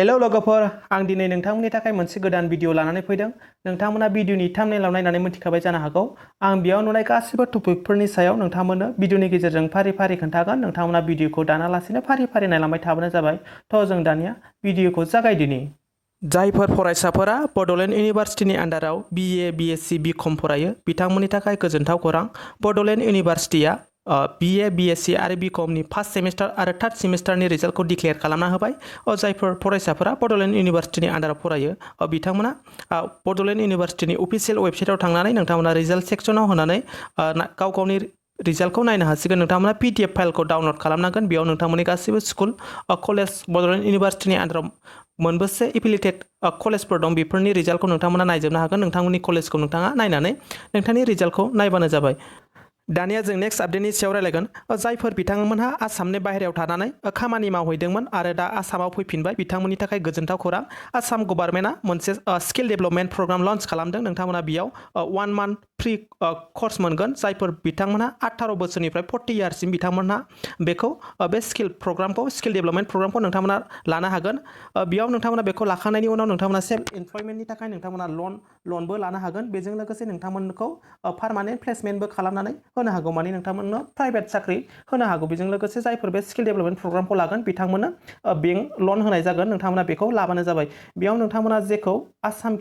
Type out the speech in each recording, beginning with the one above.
Hello लोगोफोर आं दिनै नोंथांमोननि थाखाय मोनसे गोदान भिडिअ लानानै फैदों। नोंथांमोना भिडिअनि थाम्बनेइलाव नायनानै मिथिखाबाय जानो हागौ। आं बेयाव नुनाय गासिबो टपिकफोरनि सायाव नोंथांमोननो भिडिअनि गेजेरजों फारि फारि खोन्थागोन। नोंथांमोना भिडिअखौ दानालासेनो फारि फारि नायलांबाय थाबानो जाबाय। थ' जों दानिया भिडिअखौ जागायदिनि। जायफोर फरायसाफोरा बड'लेण्ड इउनिभारसिटिनि आन्डाराव BA BSc BCom फरायो बिथांमोननि थाखाय गोजोनथाव खौरां। बड'लेण्ड इउनिभारसिटिया BA BSc आरो BComनि फार्स्ट सेमिस्टार आरो थार्ड सेमिस्टारनि रिजाल्टखौ डिक्लेयार खालामना होबाय। जायफोर फरायसाफोरा बड'लेण्ड इउनिभारसिटिनि आन्डाराव फरायो बिथांमोना बड'लेण्ड इउनिभारसिटिनि अफिसियेल वेबसाइटआव थांनानै नोंथांमोना रिजाल्ट सेक्सनाव होनानै गाव गावनि रिजाल्टखौ नायनो हासिगोन। नोंथांमोना PDF फाइलखौ डाउनलड खालामनांगोन। बेयाव नोंथांमोननि गासैबो स्कुल कलेज बड'लेण्ड इउनिभारसिटिनि आन्डाराव मोनबेसे एफिलिएटेड कलेजफोर दं बेफोरनि रिजाल्टखौ नोंथांमोना नायजोबनो हागोन। नोंथांमोननि कलेजखौ नोंथाङा नायनानै नोंथांनि रिजाल्टखौ नायबानो जाबाय। दानिया जों नेक्स्ट आपडेटनि सायाव रायलायगोन। जायफोर बिथांमोनहा आसामनि बाहेरायाव थानानै खामानि मावहैदोंमोन आरो दा आसामाव फैफिनबाय बिथांमोननि थाखाय गोजोनथाव खौरां। आसाम गभर्नमेन्टआ मोनसे स्किल डेभेलपमेन्ट प्रग्राम लन्च खालामदों। नोंथांमोना बेयाव 1 मान्थ फ्रि कर्स मोनगोन। जायफोर बिथांमोनहा 18 बोसोरनिफ्राय 40 इयार्ससिम बिथांमोनहा बेखौ बे स्किल डेभेलपमेन्ट प्रग्रामखौ नोंथांमोना लानो हागोन। बेयाव नोंथांमोना बेखौ लाखांनायनि उनाव नोंथांमोना सेल्फ एमप्लयमेन्टनि थाखाय नोंथांमोना लनबो लानो हागोन। बेजों लोगोसे नोंथांमोनखौ पार्मानेन्ट प्लेसमेन्टबो खालामनानै होनो हागौ। माने नोंथांमोननो प्राइभेट साख्रि होनो हागौ। बेजों लोगोसे जायफोर बे स्किल डेभेलपमेन्ट प्रग्रामखौ लागोन बिथांमोननो बेंक लन होनाय जागोन। नोंथांमोना बेखौ लाबानो जाबाय। बेयाव नोंथांमोना जेखौ आसाम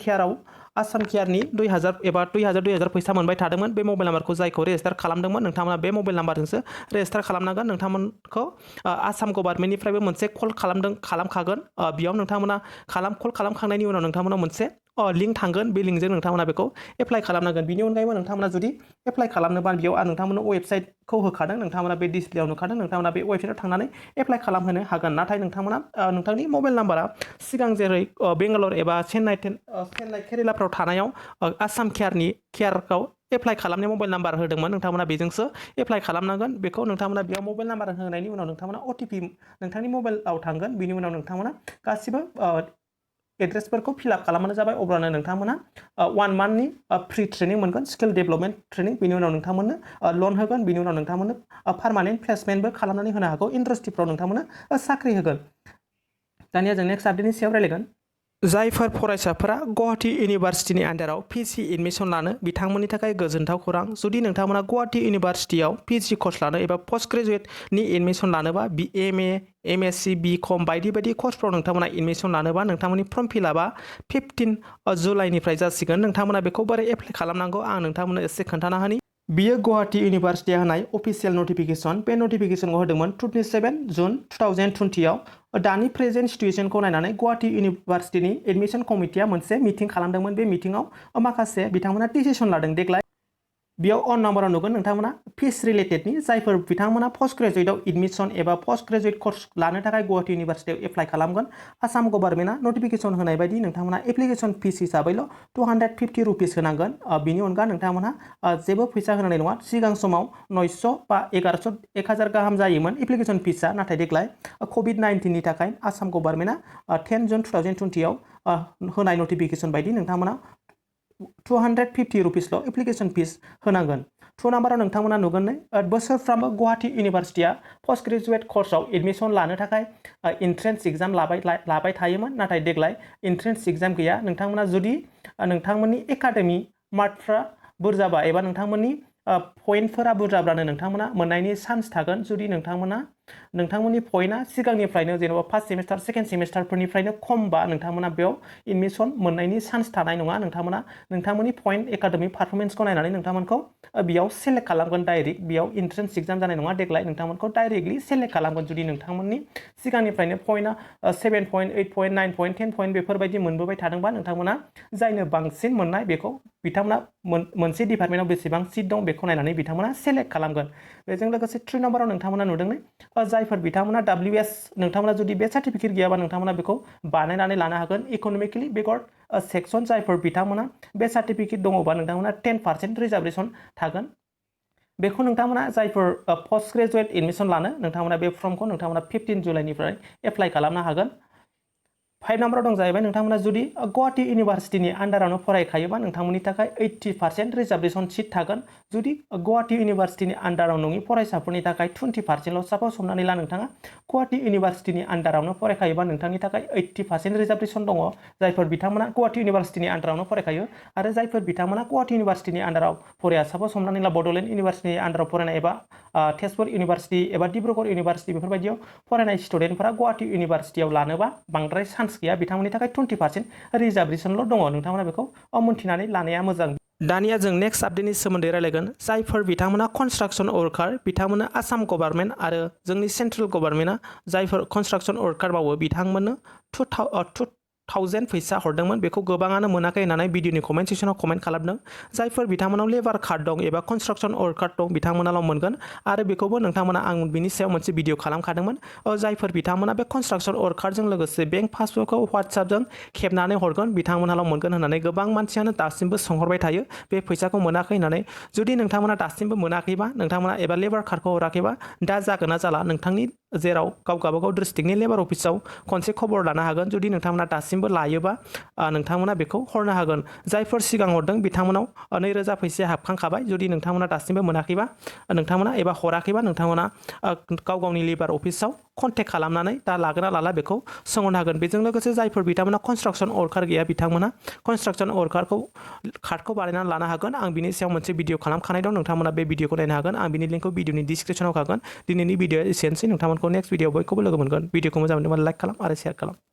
केयारनि 2000 फैसा मोनबाय थादोंमोन बे मबाइल नाम्बारखौ जायखौ रेजिस्टार खालामदोंमोन नोंथांमोना बे मबाइल नाम्बारजोंसो रेजिस्टार खालामनांगोन। नोंथांमोनखौ आसाम गभर्नमेन्टनिफ्रायबो मोनसे कल खालामखागोन। बेयाव नोंथांमोना कल खालामखांनायनि उनाव नोंथांमोना मोनसे लिंक थांगोन। बे लिंकजों नोंथांमोना बेखौ एप्लाइ खालामनांगोन। बिनि अनगायैबो नोंथांमोना जुदि एप्लाइ खालामनोबा बेयाव आं नोंथांमोननो वेबसाइटखौ होखादों। नोंथांमोना बे डिसप्लेआव नुखादों। नोंथांमोना बे वेबसाइटआव थांनानै एप्लाइ खालामहोनो हागोन। नाथाय नोंथांमोना नोंथांनि मबाइल नाम्बारा सिगां जेरै बेंगालर एबा चेन्नाइ केरेलाफ्राव थानायाव आसाम केयारखौ एप्लाइ खालामनाय मबाइल नाम्बार होदोंमोन नोंथांमोना बेजोंसो एप्लाइ खालामनांगोन। बेखौ नोंथांमोना बेयाव मबाइल नाम्बार होनायनि उनाव नोंथांमोना OTP नोंथांनि मबाइलाव थांगोन। बिनि उनाव नोंथांमोना गासिबो एड्रेसफोरखौ फिलआप खालामबानो जाबाय। अब्लानो नोंथांमोना 1 मान्थनि फ्रि ट्रेनिं मोनगोन स्किल डेभेलपमेन्ट ट्रेनिं। बिनि उनाव नोंथांमोननो लन होगोन। बिनि उनाव नोंथांमोननो पार्मानेन्ट प्लेसमेन्टबो खालामनानै होनो हागौ। इन्डास्ट्रिफ्राव नोंथांमोननो साख्रि होगोन। दानिया जों नेक्स्ट आपडेटनि सायाव रायलायगोन। जायफोर फरायसाफोरा गुवाहाटी इउनिभारसिटिनि आन्डाराव PG एडमिसन लानो बिथांमोननि थाखाय गोजोनथाव खौरां। जुदि नोंथांमोना गुवाहाटी इउनिभारसिटियाव PG कर्स लानो एबा पोस्ट ग्रेजुएटनि एडमिसन लानोबा MA MSc BCom बायदि बायदि कर्सफ्राव नोंथांमोना एडमिसन लानोबा नोंथांमोननि फर्म फिलआपआ 15 जुलाइनिफ्राय जासिगोन। नोंथांमोना बेखौ बोरै एप्लाइ खालामनांगौ आं नोंथांमोननो एसे खोन्थाना होनि। बियो गुवाहाटी इउनिभारसिटिया होनाय अफिसियेल नटिफिकेसन। बे नटिफिकेसनखौ होदोंमोन 27 जुन 2020आव। दानि प्रेजेन्ट सिटुएसनखौ नायनानै गुवाहाटी इउनिभारसिटिनि एडमिसन कमिटिया मोनसे मिटिं खालामदोंमोन। बे मिटिंआव माखासे बिथांमोना डिसिसन लादों। देग्लाय बेयाव अन नाम्बाराव नुगोन नोंथांमोना फिस रिलेटेडनि जायफोर बिथांमोना पोस्ट ग्रेजुएटआव एडमिसन एबा पोस्ट ग्रेजुएट कर्स लानो थाखाय गुवाहाटी इउनिभारसिटियाव एप्लाइ खालामगोन। आसाम गभर्नमेन्टआ नटिफिकेसन होनाय बायदि नोंथांमोना एप्लिकेसन फिस हिसाबैल' 250 रुपिस होनांगोन। बिनि अनगा नोंथांमोनहा जेबो फैसा होनांनाय नङा। सिगां समाव 900 बा 1100 1000 गाहाम जायोमोन एप्लिकेसन फिसआ। नाथाय देग्लाय COVID-19नि थाखाय आसाम गभर्नमेन्टआ 10 जुन 2020आव होनाय नटिफिकेसन बायदि नोंथांमोना 250 रुपिसल' एप्लिकेसन फिस होनांगोन। 2 नाम्बाराव नोंथांमोना नुगोन बोसोरफ्रामबो गुवाहाटी इउनिभारसिटिया पोस्ट ग्रेजुएट कर्सआव एडमिसन लानो थाखाय एन्ट्रेन्स एग्जाम लाबाय थायोमोन। नाथाय देग्लाय एन्ट्रेन्स एग्जाम गैया। नोंथांमोना जुदि नोंथांमोननि एकाडेमि मार्कफ्रा बुरजाबा एबा नोंथांमोननि पइन्टफोरा बुरजाब्लानो नोंथांमोना मोननायनि चान्स थागोन। जुदि नोंथांमोननि पइन्टआ सिगांनिफ्रायनो जेनेबा फार्स्ट सेमिस्टार सेकेन्ड सेमिस्टारफोरनिफ्रायनो खमबा नोंथांमोना बेयाव एडमिसन मोननायनि चान्स थानाय नङा। नोंथांमोननि पइन्ट एकाडेमिक पारफरमेन्सखौ नायनानै नोंथांमोनखौ बेयाव सेलेक्ट खालामगोन। डाइरेक्ट बेयाव एन्ट्रेन्स एग्जाम जानाय नङा। देग्लाय नोंथांमोनखौ डाइरेक्टलि सेलेक्ट खालामगोन। जुदि नोंथांमोननि सिगांनिफ्रायनो पइन्टआ 7 पइन्ट 8 पइन्ट 9 पइन्ट 10 पइन्ट बेफोरबायदि मोनबोबाय थादोंबा नोंथांमोना जायनो बांसिन मोननाय बेखौ बिथांमोना मोनसे डिपार्टमेन्टआव बेसेबां सिट दं बेखौ नायनानै बिथांमोना सेलेक्ट खालामगोन। बेजों लोगोसे 3 नाम्बाराव नोंथांमोना नुदों जायफोर बिथांमोना WS नोंथांमोना जुदि बे सार्टिफिकेट गैयाबा नोंथांमोना बेखौ बानायनानै लानो हागोन। इक'नमिकेलि बेकवार्ड सेक्सन जायफोर बिथांमोना बे सार्टिफिकेट दङबा नोंथांमोना 10% रिजार्भेसन थागोन। बेखौ नोंथांमोना जायफोर पोस्ट ग्रेजुएट एडमिसन लानो नोंथांमोना बे फर्मखौ नोंथांमोना 15 जुलाइनिफ्राय एप्लाइ खालामनो हागोन। 5 नाम्बाराव दं जाहैबाय नोंथांमोना जुदि गुवाहाटी इउनिभारसिटिनि आन्डारावनो फरायखायोबा नोंथांमोननि थाखाय 80% रिजार्भेसन सिट थागोन जुदि गुवाहाटी इउनिभारसिटिनि आन्डाराव नङि फरायसाफोरनि थाखाय 20%ल' साप'ज हमनानै ला नोंथाङा गुवाहाटी इउनिभारसिटिनि आन्डारावनो फरायखायोबा नोंथांनि थाखाय 80% रिजार्भेसन दङ जायफोर बिथांमोना गुवाहाटी इउनिभारसिटिनि आन्डारावनो फरायखायो आरो जायफोर बिथांमोना गुवाहाटी इउनिभारसिटिनि आन्डाराव फराया साप'ज हमनानै ला बड'लेण्ड इउनिभारसिटिनि आन्डाराव फरायनाय एबा तेजपुर इउनिभारसिटि एबा डिब्रुगड़ इउनिभारसिटि बेफोरबायदियाव फरायनाय स्टुडेन्टफोरा गुवाहाटी इउनिभारसिटियाव लानोबा बांद्राय चान्स गैया बिथांमोननि थाखाय 20% रिजार्भेसनल' दङ नोंथांमोना बेखौ मोनथिनानै लानाया मोजां दानिया जों नेक्स्ट आपडेटनि सोमोन्दै रायलायगोन जायफोर बिथांमोना कन्स्ट्राक्शन वर्कार बिथांमोना आसाम गभर्नमेन्ट आरो जोंनि सेन्ट्रेल गभर्नमेन्टआ जायफोर कन्स्ट्राक्शन वर्कार मावो बिथांमोननो 2000 फैसा हरदोंमोन बेखौ गोबाङानो मोनाखै होननानै भिडिअनि कमेन्ट सेक्सनाव कमेन्ट खालामदों जायफोर बिथांमोनाव लेबार कार्ड दं एबा कन्स्ट्राक्शन वर्कार दं बिथांमोनाल' मोनगोन आरो बेखौबो नोंथांमोना आं बिनि सायाव मोनसे भिडिअ खालामखादोंमोन जायफोर बिथांमोना बे कन्स्ट्राक्शन वर्कारजों लोगोसे बेंक पासबुकखौ WhatsAppजों खेबनानै हरगोन बिथांमोनाल' मोनगोन होननानै गोबां मानसियानो दासिमबो सोंहरबाय थायो बे फैसाखौ मोनाखै होननानै जुदि नोंथांमोना दासिमबो मोनाखैबा नोंथांमोना एबा लेबार कार्डखौ हराखैबा दा जागोन ना जाला नोंथांनि जेराव गावगाबागाव डिस्ट्रिक्टनि लेबार अफिसाव खनसे खबर लानो हागोन जुदि नोंथांमोना दासिमबो लायोबा नोंथांमोना बेखौ हरनो हागोन जायफोर सिगां हरदों बिथांमोनाव 2000 फैसाया हाबखांखाबाय जुदि नोंथांमोना दासिमबो मोनाखैबा नोंथांमोना एबा हराखैबा नोंथांमोना गाव-गावनि लेबार अफिसाव कन्टेक्ट खालामनानै दा लागोन ना लाला बेखौ सोंहरनो हागोन बेजों लोगोसे जायफोर बिथांमोना कन्स्ट्राक्शन वर्कार गैया बिथांमोना कन्स्ट्राक्शन वर्कारखौ कार्डखौ बानायनानै लानो हागोन आं बिनि सायाव मोनसे भिडिअ खालामखानाय दं नोंथांमोना बे भिडिअखौ नायनो हागोन आं बिनि लिंकखौ भिडिअनि डिसक्रिपसनाव होखागोन दिनैनि भिडिअआ एसेनोसै नोंथांमोनखौ नेक्स्ट भिडिअआव बयखौबो लोगो मोनगोन भिडिअखौ मोजां मोनदोंबा लाइक खालाम आरो शेयार खालाम